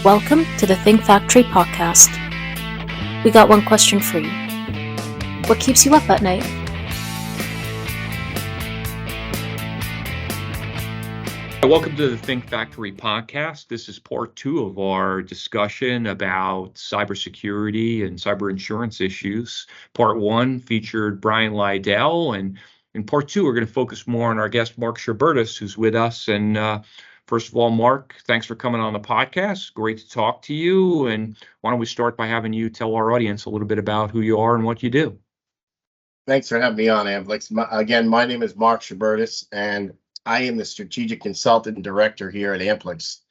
Welcome to the Think Factory podcast. We got one question for you. What keeps you up at night? Welcome to the Think Factory podcast. This is part 2 of our discussion about cybersecurity and cyber insurance issues. Part 1 featured Brian Lydell, and in part 2, we're going to focus more on our guest, Mark Sherbertes, who's with us. And first of all, Mark, thanks for coming on the podcast. Great to talk to you. And why don't we start by having you tell our audience a little bit about who you are and what you do? Thanks for having me on, Amplix. My name is Mark Sherbertes, and I am the strategic consultant and director here at Amplix.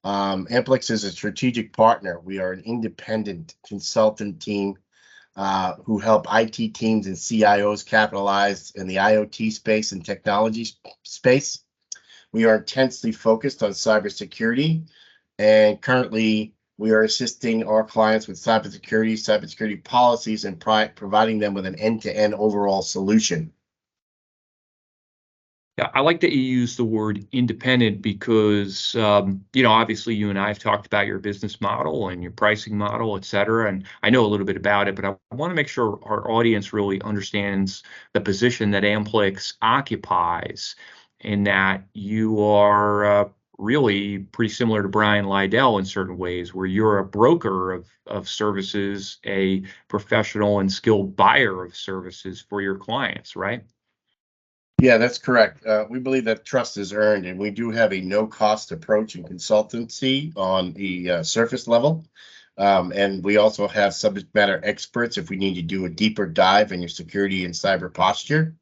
Amplix is a strategic partner. We are an independent consultant team who help IT teams and CIOs capitalize in the IoT space and technology space. We are intensely focused on cybersecurity, and currently we are assisting our clients with cybersecurity policies, and providing them with an end-to-end overall solution. Yeah, I like that you use the word independent because, obviously you and I have talked about your business model and your pricing model, et cetera, and I know a little bit about it, but I want to make sure our audience really understands the position that Amplix occupies, in that you are really pretty similar to Brian Lydell in certain ways, where you're a broker of services, a professional and skilled buyer of services for your clients, right? Yeah, that's correct. We believe that trust is earned, and we do have a no-cost approach in consultancy on the surface level. And we also have subject matter experts if we need to do a deeper dive in your security and cyber posture.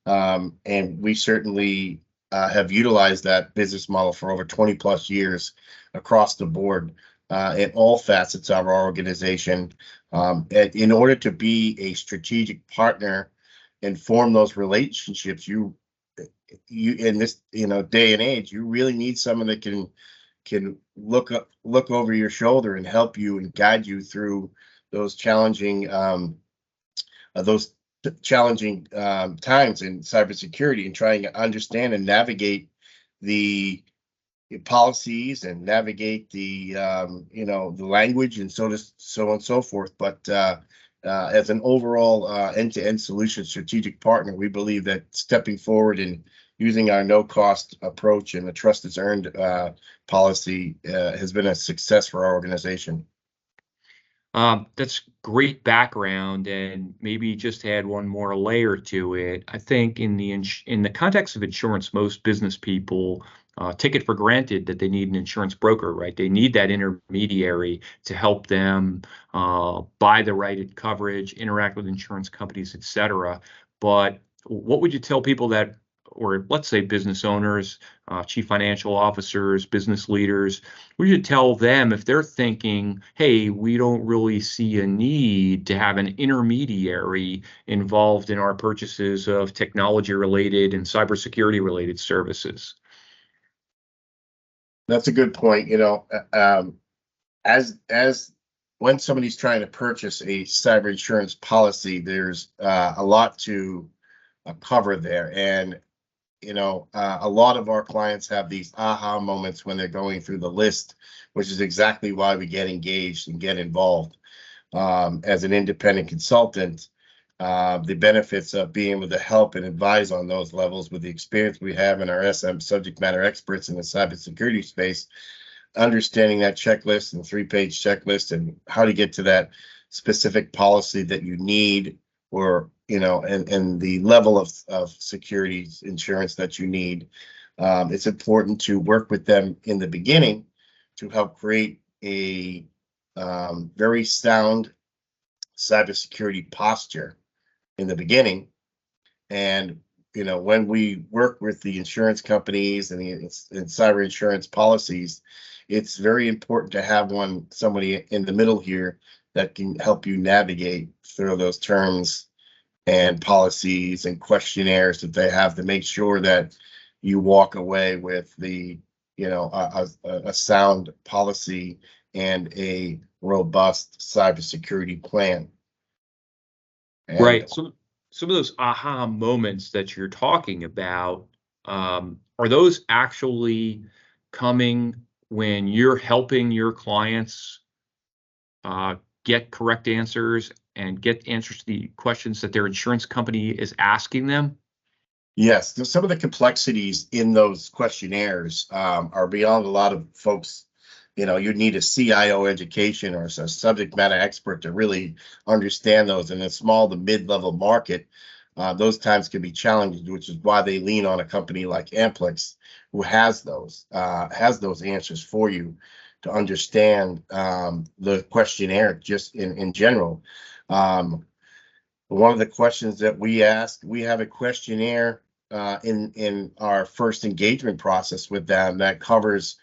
And we certainly have utilized that business model for over 20 plus years across the board in all facets of our organization. In order to be a strategic partner and form those relationships, you in this day and age, you really need someone that can look over your shoulder and help you and guide you through those challenging times in cybersecurity, and trying to understand and navigate the policies and navigate the language and so on and so forth. But as an overall end-to-end solution strategic partner, we believe that stepping forward and using our no-cost approach and the trust is earned policy has been a success for our organization. That's great background, and maybe just add one more layer to it. I think in the context of insurance, most business people take it for granted that they need an insurance broker, right? They need that intermediary to help them buy the right coverage, interact with insurance companies, et cetera. But what would you tell people that, or let's say business owners, chief financial officers, business leaders, what would you tell them if they're thinking, hey, we don't really see a need to have an intermediary involved in our purchases of technology-related and cybersecurity-related services? That's a good point. As when somebody's trying to purchase a cyber insurance policy, there's a lot to cover there. And a lot of our clients have these aha moments when they're going through the list, which is exactly why we get engaged and get involved. As an independent consultant, the benefits of being able to help and advise on those levels with the experience we have in our SM subject matter experts in the cybersecurity space, understanding that checklist and 3-page checklist and how to get to that specific policy that you need, or and the level of security insurance that you need. It's important to work with them in the beginning to help create a very sound cybersecurity posture in the beginning. And when we work with the insurance companies and cyber insurance policies, it's very important to have somebody in the middle here that can help you navigate through those terms and policies and questionnaires that they have, to make sure that you walk away with a sound policy and a robust cybersecurity plan. Right. So some of those aha moments that you're talking about, are those actually coming when you're helping your clients get correct answers and get answers to the questions that their insurance company is asking them? Yes, some of the complexities in those questionnaires are beyond a lot of folks. You'd need a CIO education or a subject matter expert to really understand those. In a small to mid-level market, those times can be challenging, which is why they lean on a company like Amplix, who has those answers for you to understand the questionnaire just in general. One of the questions that we ask, we have a questionnaire in our first engagement process with them that covers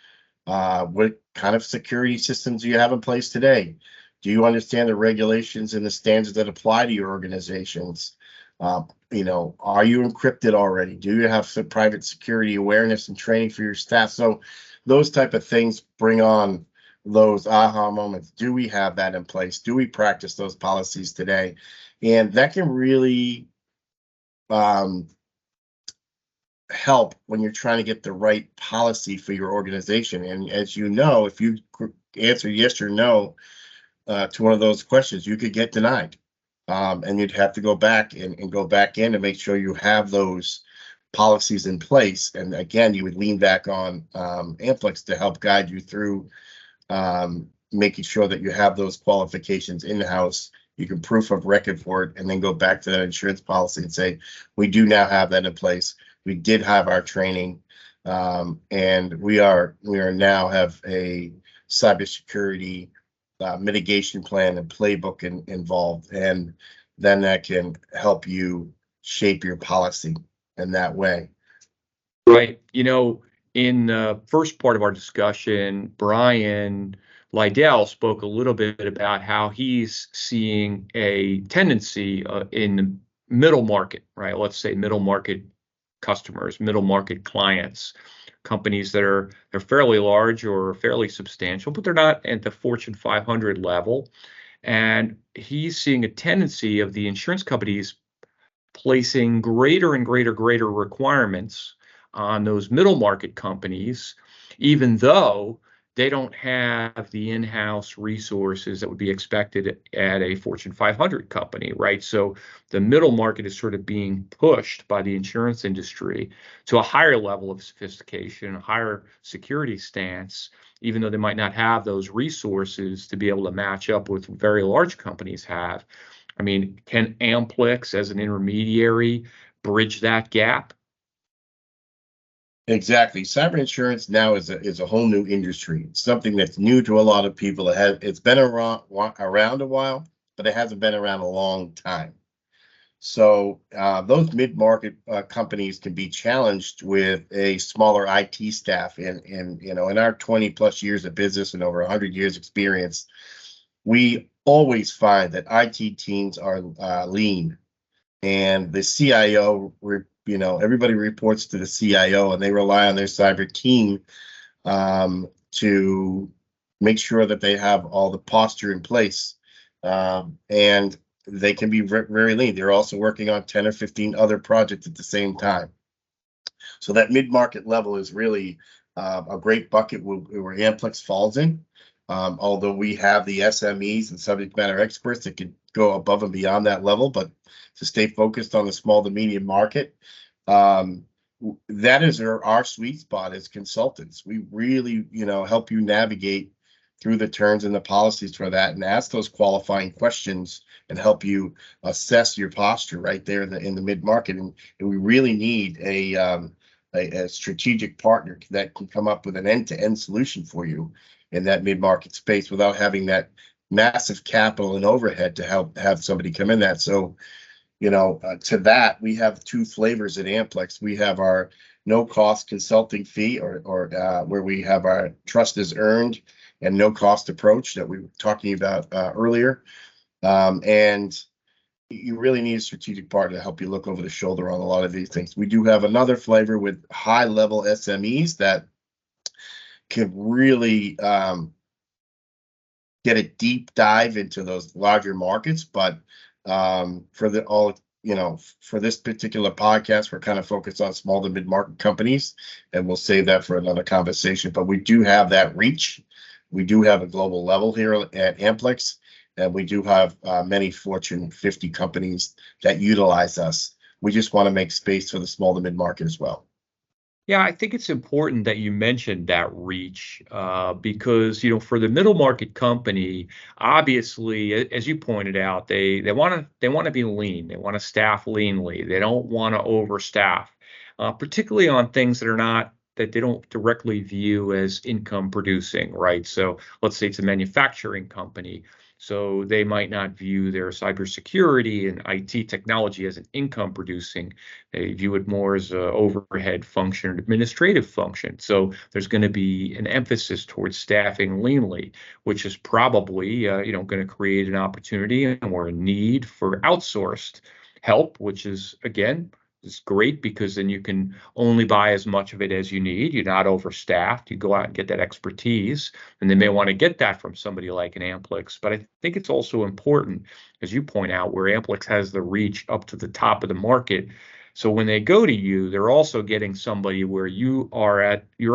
what kind of security systems do you have in place today? Do you understand the regulations and the standards that apply to your organizations? Are you encrypted already? Do you have some private security awareness and training for your staff? So those type of things bring on those aha moments. Do we have that in place? Do we practice those policies today? And that can really help when you're trying to get the right policy for your organization. And as you know, if you answer yes or no to one of those questions, you could get denied. And you'd have to go back and go back in and make sure you have those policies in place. And again, you would lean back on Amplix to help guide you through making sure that you have those qualifications in-house. You can proof of record for it, and then go back to that insurance policy and say, we do now have that in place. We did have our training, and we now have a cybersecurity mitigation plan and playbook involved, and then that can help you shape your policy in that way. Right. In the first part of our discussion, Brian Lydell spoke a little bit about how he's seeing a tendency in the middle market, right? Let's say middle market customers, middle market clients, companies that they're fairly large or fairly substantial, but they're not at the Fortune 500 level. And he's seeing a tendency of the insurance companies placing greater and greater requirements on those middle market companies, even though they don't have the in-house resources that would be expected at a Fortune 500 company, right? So the middle market is sort of being pushed by the insurance industry to a higher level of sophistication, a higher security stance, even though they might not have those resources to be able to match up with very large companies have. I mean, can Amplix as an intermediary bridge that gap? Exactly. Cyber insurance now is a whole new industry. It's something that's new to a lot of people. It's been around a while, but it hasn't been around a long time. So those mid-market companies can be challenged with a smaller IT staff. And in our 20+ years of business and over 100 years experience, we always find that IT teams are lean, and the CIO, everybody reports to the CIO, and they rely on their cyber team to make sure that they have all the posture in place, and they can be very lean. They're also working on 10 or 15 other projects at the same time. So that mid-market level is really a great bucket where Amplix falls in. Although we have the SMEs and subject matter experts that can go above and beyond that level, but to stay focused on the small to medium market, that is our sweet spot as consultants. We really, help you navigate through the terms and the policies for that, and ask those qualifying questions and help you assess your posture right there in the mid market. And we really need a strategic partner that can come up with an end-to-end solution for you in that mid-market space without having that massive capital and overhead to help have somebody come in that. So, to that, we have two flavors at Amplix. We have our no-cost consulting fee, or where we have our trust is earned and no-cost approach that we were talking about earlier. And you really need a strategic partner to help you look over the shoulder on a lot of these things. We do have another flavor with high-level SMEs that can really get a deep dive into those larger markets, but for for this particular podcast, we're kind of focused on small to mid-market companies, and we'll save that for another conversation. But we do have that reach. We do have a global level here at Amplix, and we do have many Fortune 50 companies that utilize us. We just want to make space for the small to mid-market as well. Yeah, I think it's important that you mentioned that reach because, for the middle market company, obviously, as you pointed out, they want to be lean. They want to staff leanly. They don't want to overstaff, particularly on things that they don't directly view as income producing, right? So let's say it's a manufacturing company. So they might not view their cybersecurity and IT technology as an income producing. They view it more as an overhead function, an administrative function. So there's going to be an emphasis towards staffing leanly, which is probably, going to create an opportunity or a need for outsourced help, which is, again, it's great because then you can only buy as much of it as you need. You're not overstaffed. You go out and get that expertise, and they may want to get that from somebody like an Amplix. But I think it's also important, as you point out, where Amplix has the reach up to the top of the market. So when they go to you, they're also getting somebody where you're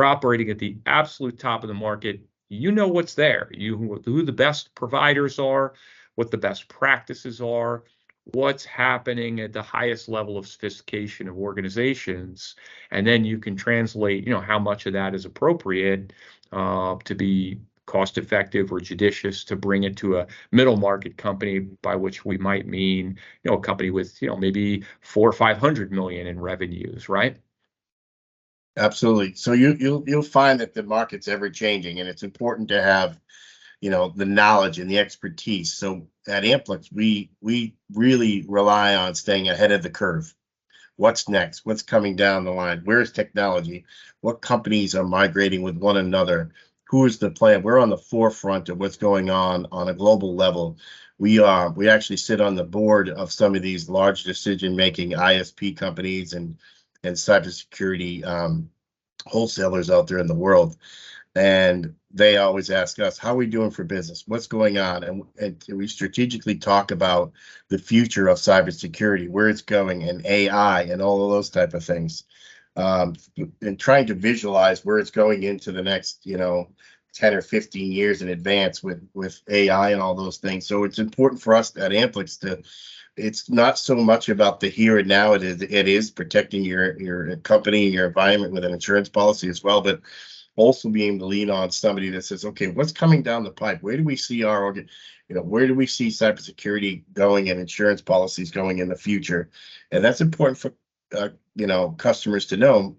operating at the absolute top of the market. You know what's there, who the best providers are, what the best practices are, what's happening at the highest level of sophistication of organizations, and then you can translate, how much of that is appropriate to be cost effective or judicious to bring it to a middle market company, by which we might mean, a company with, maybe 400 or 500 million in revenues, right? Absolutely. So you'll find that the market's ever changing, and it's important to have the knowledge and the expertise. So at Amplix, we really rely on staying ahead of the curve. What's next? What's coming down the line? Where's technology? What companies are migrating with one another? Who is the plan? We're on the forefront of what's going on a global level. We actually sit on the board of some of these large decision-making ISP companies and cybersecurity wholesalers out there in the world. And they always ask us, how are we doing for business? What's going on? And we strategically talk about the future of cybersecurity, where it's going, and AI, and all of those type of things. And trying to visualize where it's going into the next, 10 or 15 years in advance with AI and all those things. So it's important for us at Amplix it's not so much about the here and now. It is protecting your company and your environment with an insurance policy as well, but also being able to lean on somebody that says, okay, what's coming down the pipe? Where do we see where do we see cybersecurity going and insurance policies going in the future? And that's important for, customers to know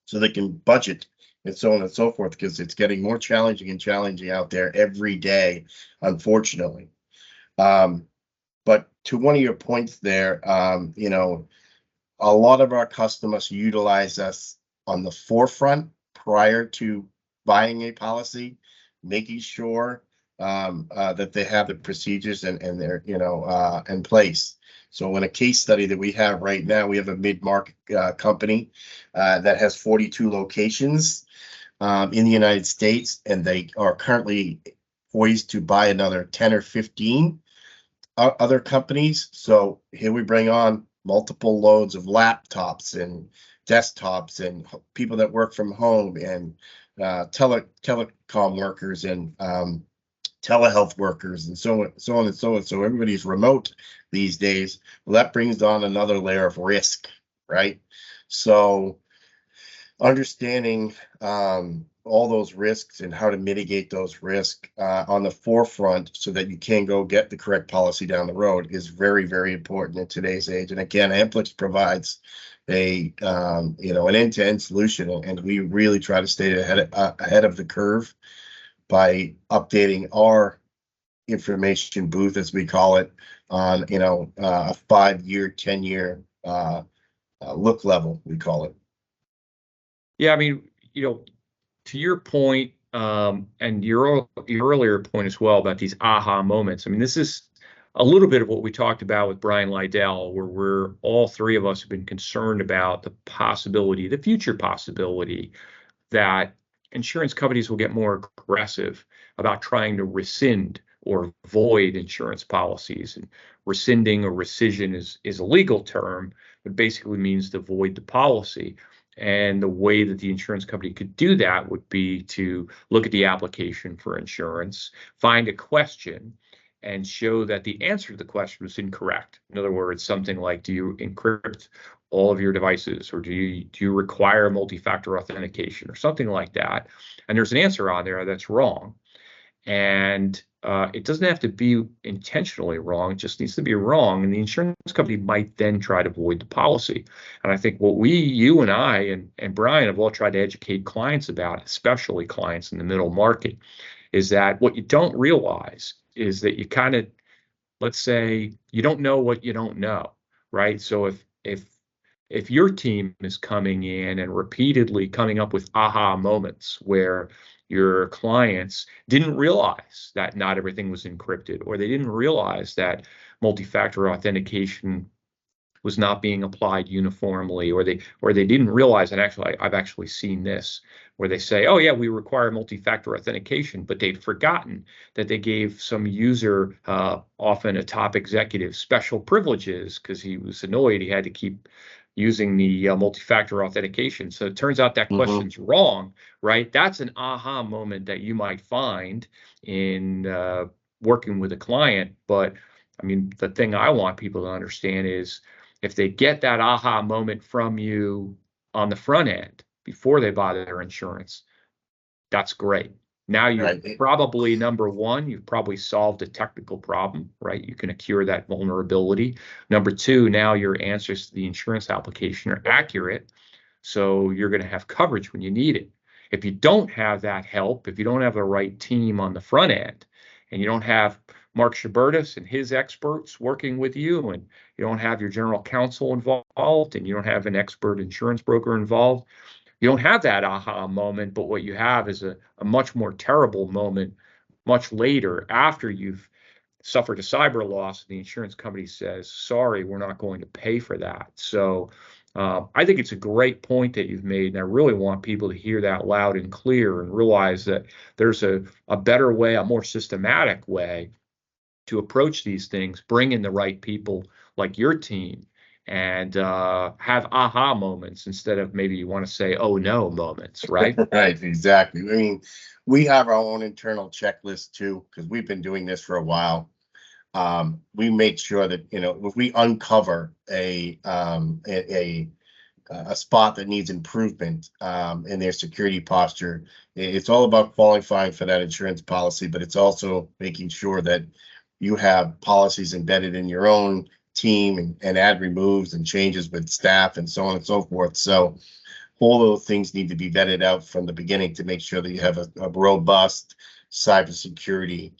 so they can budget and so on and so forth, because it's getting more challenging and challenging out there every day, unfortunately. But to one of your points there, a lot of our customers utilize us on the forefront prior to buying a policy, making sure that they have the procedures and they're in place. So in a case study that we have right now, we have a mid-market company that has 42 locations in the United States, and they are currently poised to buy another 10 or 15 other companies. So here we bring on multiple loads of laptops and desktops and people that work from home and telecom workers and telehealth workers and so on and so on. So everybody's remote these days. Well, that brings on another layer of risk, right? So understanding all those risks and how to mitigate those risks on the forefront so that you can go get the correct policy down the road is very, very important in today's age. And again, Amplix provides an end-to-end solution, and we really try to stay ahead of the curve by updating our information booth, as we call it, on a 5-year, 10-year look level, we call it. Yeah, I mean, to your point, and your earlier point as well about these aha moments. I mean, this is a little bit of what we talked about with Brian Lydell, where we're all three of us have been concerned about the future possibility that insurance companies will get more aggressive about trying to rescind or void insurance policies. And rescinding or rescission is a legal term, but basically means to void the policy. And the way that the insurance company could do that would be to look at the application for insurance, find a question, and show that the answer to the question was incorrect. In other words, something like, do you encrypt all of your devices, or do you require multi-factor authentication, or something like that? And there's an answer on there that's wrong. And it doesn't have to be intentionally wrong. It just needs to be wrong. And the insurance company might then try to void the policy. And I think what you and I and Brian have all tried to educate clients about, especially clients in the middle market, is that what you don't realize is that you kind of, let's say, you don't know what you don't know, right? So if your team is coming in and repeatedly coming up with aha moments where your clients didn't realize that not everything was encrypted, or they didn't realize that multi-factor authentication was not being applied uniformly, or they didn't realize, and actually I've actually seen this, where they say, oh yeah, we require multi-factor authentication, but they'd forgotten that they gave some user, often a top executive, special privileges because he was annoyed he had to keep using the multi-factor authentication. So it turns out that question's wrong, right? That's an aha moment that you might find in working with a client. But I mean, the thing I want people to understand is, if they get that aha moment from you on the front end before they buy their insurance, that's great. Now you're probably, number one, you've probably solved a technical problem, right? You can cure that vulnerability. Number two, now your answers to the insurance application are accurate, so you're going to have coverage when you need it. If you don't have that help, if you don't have the right team on the front end, and you don't have Mark Sherbertes and his experts working with you, and you don't have your general counsel involved, and you don't have an expert insurance broker involved, you don't have that aha moment. But what you have is a much more terrible moment much later, after you've suffered a cyber loss, and the insurance company says, sorry, we're not going to pay for that. So I think it's a great point that you've made, and I really want people to hear that loud and clear and realize that there's a better way, a more systematic way to approach these things, bring in the right people like your team, and have aha moments instead of, maybe you want to say, oh no moments, right? Right, exactly. I mean, we have our own internal checklist too, because we've been doing this for a while. We make sure that, if we uncover a spot that needs improvement in their security posture, it's all about qualifying for that insurance policy, but it's also making sure that you have policies embedded in your own team, and add removes and changes with staff and so on and so forth. So all those things need to be vetted out from the beginning to make sure that you have a robust cybersecurity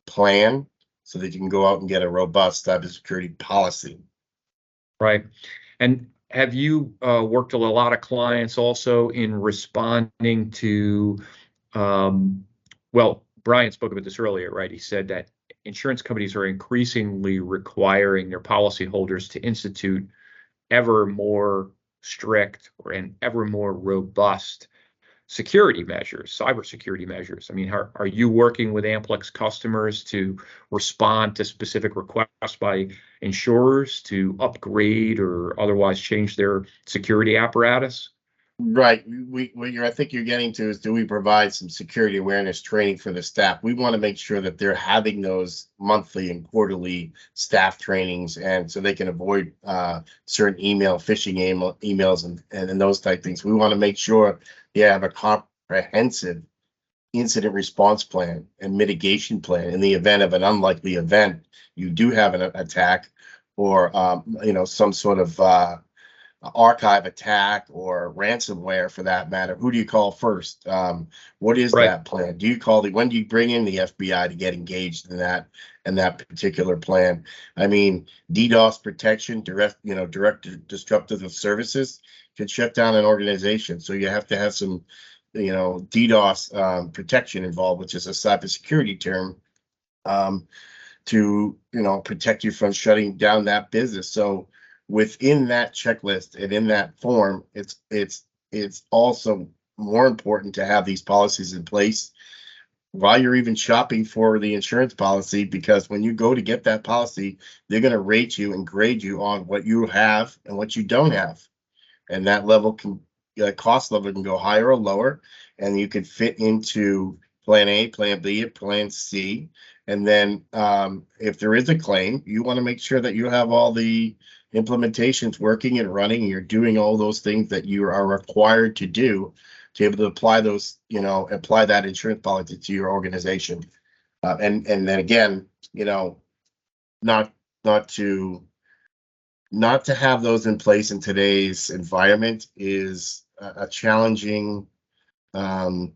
plan, so that you can go out and get a robust cybersecurity policy. Right. And have you worked with a lot of clients also in responding to, well, Brian spoke about this earlier, right? He said that insurance companies are increasingly requiring their policyholders to institute ever more strict and ever more robust security measures, cybersecurity measures. I mean, are you working with Amplix customers to respond to specific requests by insurers to upgrade or otherwise change their security apparatus? Right. What I think you're getting to is, do we provide some security awareness training for the staff? We want to make sure that they're having those monthly and quarterly staff trainings, and so they can avoid certain phishing emails and those type things. We want to make sure you have a comprehensive incident response plan and mitigation plan in the event of an unlikely event. You do have an attack, or some sort of archive attack or ransomware, for that matter. Who do you call first? What is that plan? Do you when do you bring in the FBI to get engaged in that particular plan? I mean, DDoS protection, direct destructive services, can shut down an organization. So you have to have some, DDoS protection involved, which is a cybersecurity term, to protect you from shutting down that business. So within that checklist and in that form, it's also more important to have these policies in place while you're even shopping for the insurance policy, because when you go to get that policy, they're going to rate you and grade you on what you have and what you don't have. And that level can, cost level can go higher or lower, and you can fit into plan A, plan B, plan C. And then if there is a claim, you want to make sure that you have all the implementations working and running, and you're doing all those things that you are required to do to be able to apply those, apply that insurance policy to your organization. And then again, not to have those in place in today's environment is a challenging, can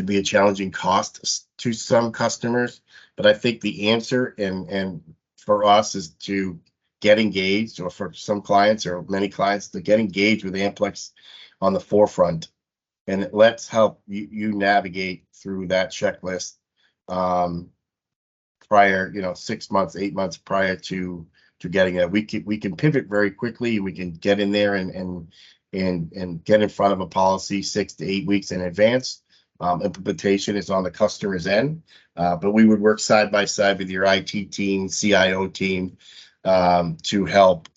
be a challenging cost to some customers. But I think the answer and for us is to get engaged, or for some clients or many clients to get engaged with Amplix on the forefront. And let's help you navigate through that checklist prior, 6 months, 8 months prior to getting it. We can pivot very quickly. We can get in there and get in front of a policy 6 to 8 weeks in advance. Implementation is on the customer's end, but we would work side by side with your IT team, CIO team, to help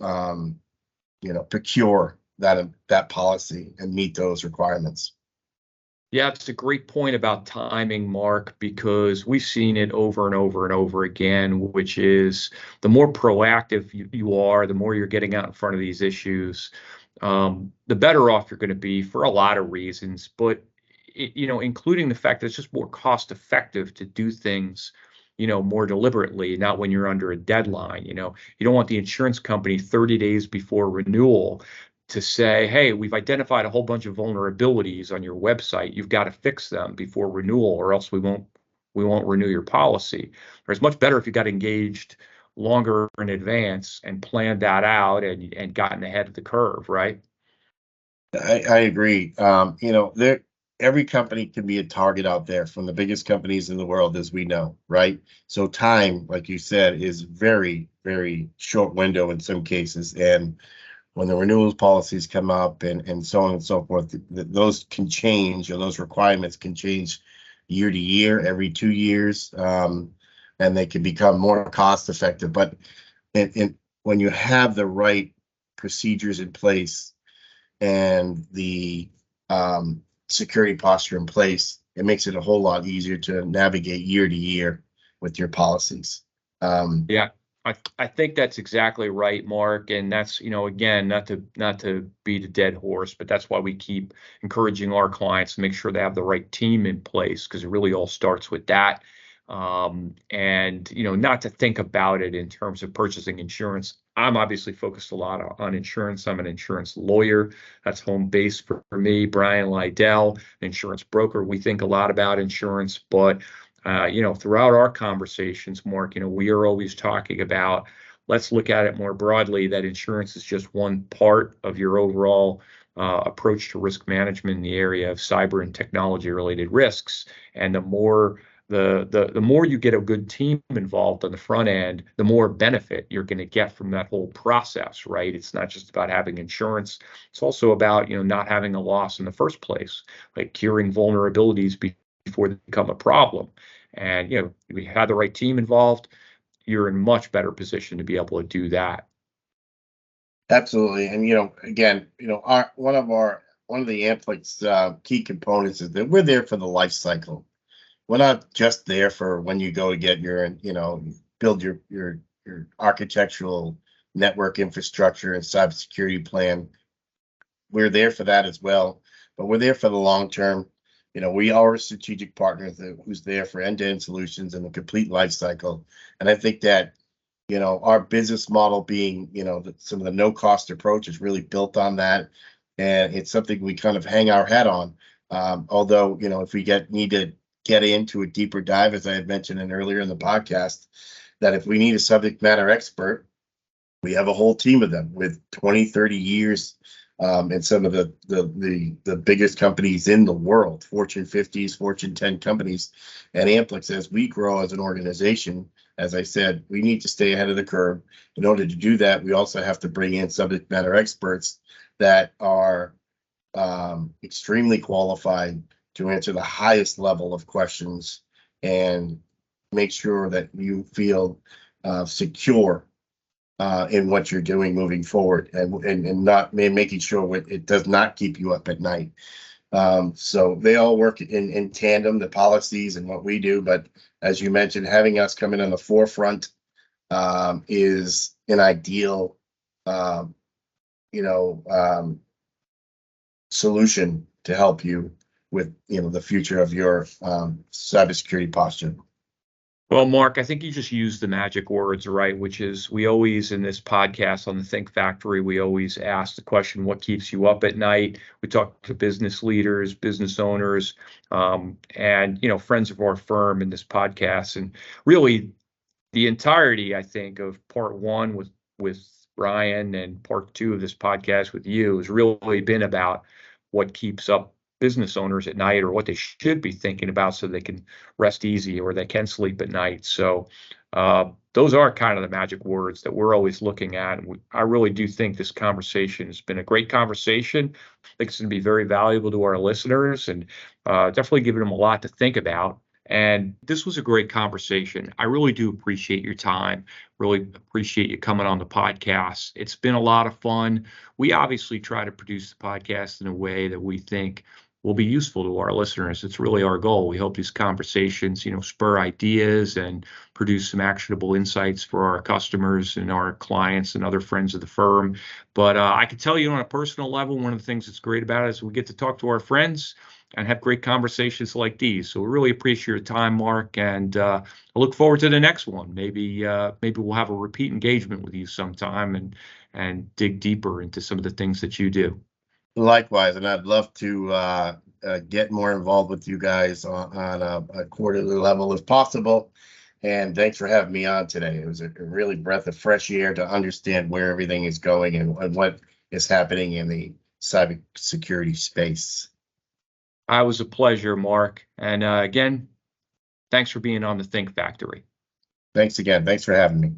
procure that policy and meet those requirements. Yeah, it's a great point about timing, Mark, because we've seen it over and over and over again, which is the more proactive you are, the more you're getting out in front of these issues, the better off you're going to be for a lot of reasons, but including the fact that it's just more cost effective to do things, more deliberately, not when you're under a deadline. You don't want the insurance company 30 days before renewal to say, hey, we've identified a whole bunch of vulnerabilities on your website. You've got to fix them before renewal, or else we won't renew your policy. Or it's much better if you got engaged longer in advance and planned that out and gotten ahead of the curve, right? I agree. Every company can be a target out there, from the biggest companies in the world, as we know, right? So time, like you said, is very, very short window in some cases. And when the renewals policies come up and so on and so forth, those can change, or those requirements can change year to year, every 2 years, and they can become more cost effective. But when you have the right procedures in place and the security posture in place, it makes it a whole lot easier to navigate year to year with your policies. Yeah. I think that's exactly right, Mark. And that's, again, not to beat a dead horse, but that's why we keep encouraging our clients to make sure they have the right team in place, because it really all starts with that. And, not to think about it in terms of purchasing insurance. I'm obviously focused a lot on insurance. I'm an insurance lawyer. That's home base for me. Brian Lydell, an insurance broker. We think a lot about insurance, but throughout our conversations, Mark, we are always talking about, let's look at it more broadly, that insurance is just one part of your overall approach to risk management in the area of cyber and technology related risks. And the more you get a good team involved on the front end, the more benefit you're going to get from that whole process, right? It's not just about having insurance. It's also about, not having a loss in the first place, like curing vulnerabilities before they become a problem. And, we have the right team involved, you're in much better position to be able to do that. Absolutely. And, again, one of the Amplix key components is that we're there for the life cycle. We're not just there for when you go to get your, build your architectural network infrastructure and cybersecurity plan. We're there for that as well, but we're there for the long term. We are a strategic partner who's there for end-to-end solutions and the complete life cycle. And I think that, our business model being, some of the no-cost approach is really built on that. And it's something we kind of hang our hat on. Although, if we need to get into a deeper dive, as I had mentioned earlier in the podcast, that if we need a subject matter expert, we have a whole team of them with 20, 30 years. And some of the biggest companies in the world, Fortune 50s, Fortune 10 companies, and Amplix, as we grow as an organization, as I said, we need to stay ahead of the curve. In order to do that, we also have to bring in subject matter experts that are extremely qualified to answer the highest level of questions and make sure that you feel secure in what you're doing moving forward, and not making sure it does not keep you up at night. So they all work in tandem, the policies and what we do. But as you mentioned, having us come in on the forefront is an ideal, solution to help you with, the future of your cybersecurity posture. Well, Mark, I think you just used the magic words, right? Which is, we always, in this podcast on the Think Factory, we always ask the question, what keeps you up at night? We talk to business leaders, business owners, and, friends of our firm in this podcast. And really, the entirety, I think, of part one with Brian and part two of this podcast with you has really been about what keeps up business owners at night, or what they should be thinking about so they can rest easy or they can sleep at night. So those are kind of the magic words that we're always looking at. And I really do think this conversation has been a great conversation. I think it's going to be very valuable to our listeners, and definitely giving them a lot to think about. And this was a great conversation. I really do appreciate your time. Really appreciate you coming on the podcast. It's been a lot of fun. We obviously try to produce the podcast in a way that we think will be useful to our listeners. It's really our goal. We hope these conversations, spur ideas and produce some actionable insights for our customers and our clients and other friends of the firm. But I can tell you on a personal level, one of the things that's great about it is we get to talk to our friends and have great conversations like these. So we really appreciate your time, Mark, and I look forward to the next one. Maybe we'll have a repeat engagement with you sometime and dig deeper into some of the things that you do. Likewise, and I'd love to get more involved with you guys on a quarterly level if possible. And thanks for having me on today. It was a really breath of fresh air to understand where everything is going and what is happening in the cybersecurity space. It was a pleasure, Mark. And again, thanks for being on the Think Factory. Thanks again. Thanks for having me.